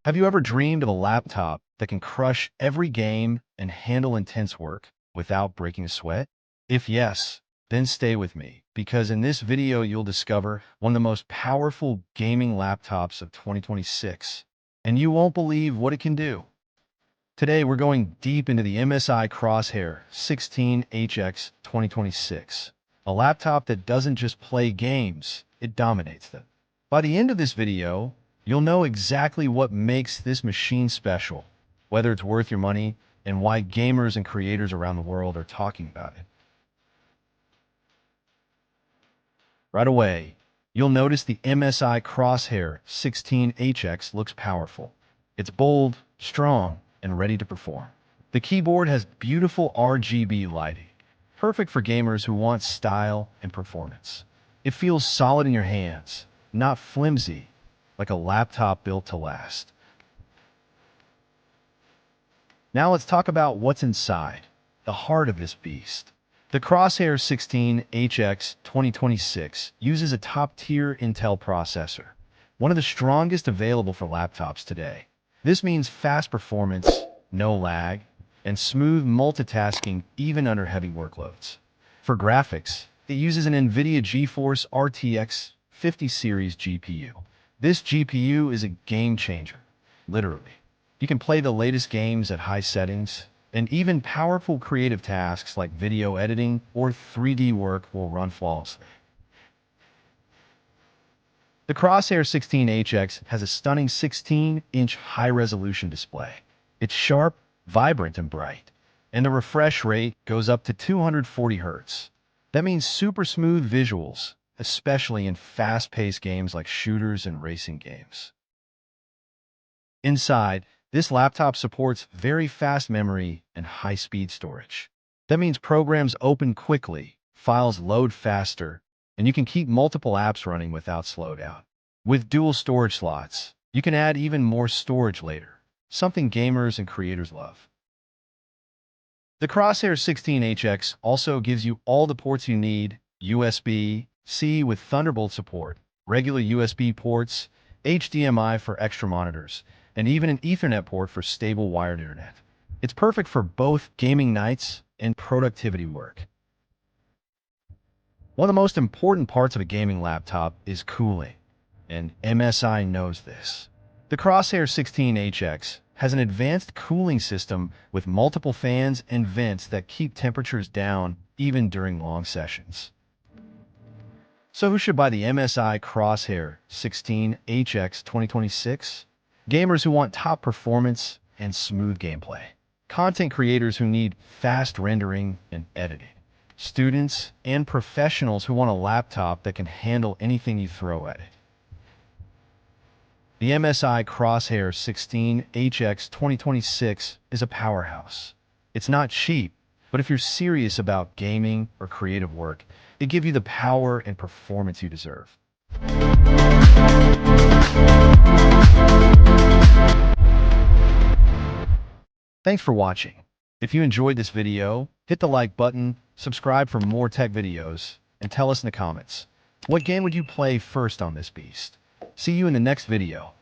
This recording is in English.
Have you ever dreamed of a laptop that can crush every game and handle intense work without breaking a sweat? If yes, then stay with me, because in this video you'll discover one of the most powerful gaming laptops of 2026, and you won't believe what it can do. Today we're going deep into the MSI Crosshair 16HX 2026, a laptop that doesn't just play games, it dominates them. By the end of this video, you'll know exactly what makes this machine special, whether it's worth your money, and why gamers and creators around the world are talking about it. Right away, you'll notice the MSI Crosshair 16HX looks powerful. It's bold, strong, and ready to perform. The keyboard has beautiful RGB lighting, perfect for gamers who want style and performance. It feels solid in your hands, not flimsy, like a laptop built to last. Now let's talk about what's inside, the heart of this beast. The Crosshair 16HX 2026 uses a top-tier Intel processor, one of the strongest available for laptops today. This means fast performance, no lag, and smooth multitasking even under heavy workloads. For graphics, it uses an NVIDIA GeForce RTX 50 series GPU. This GPU is a game changer, literally. You can play the latest games at high settings, and even powerful creative tasks like video editing or 3D work will run flawlessly. The Crosshair 16HX has a stunning 16-inch high-resolution display. It's sharp, vibrant, and bright, and the refresh rate goes up to 240 Hz. That means super smooth visuals, especially in fast-paced games like shooters and racing games. Inside, this laptop supports very fast memory and high-speed storage. That means programs open quickly, files load faster, and you can keep multiple apps running without slowdown. With dual storage slots, you can add even more storage later, something gamers and creators love. The Crosshair 16HX also gives you all the ports you need: USB-C with Thunderbolt support, regular USB ports, HDMI for extra monitors, and even an Ethernet port for stable wired internet. It's perfect for both gaming nights and productivity work. One of the most important parts of a gaming laptop is cooling, and MSI knows this. The Crosshair 16HX has an advanced cooling system with multiple fans and vents that keep temperatures down even during long sessions. So who should buy the MSI Crosshair 16HX 2026? Gamers who want top performance and smooth gameplay. Content creators who need fast rendering and editing. Students and professionals who want a laptop that can handle anything you throw at it. The MSI Crosshair 16HX 2026 is a powerhouse. It's not cheap, but if you're serious about gaming or creative work, it gives you the power and performance you deserve. Thanks for watching. If you enjoyed this video, hit the like button, subscribe for more tech videos, and tell us in the comments, what game would you play first on this beast? See you in the next video.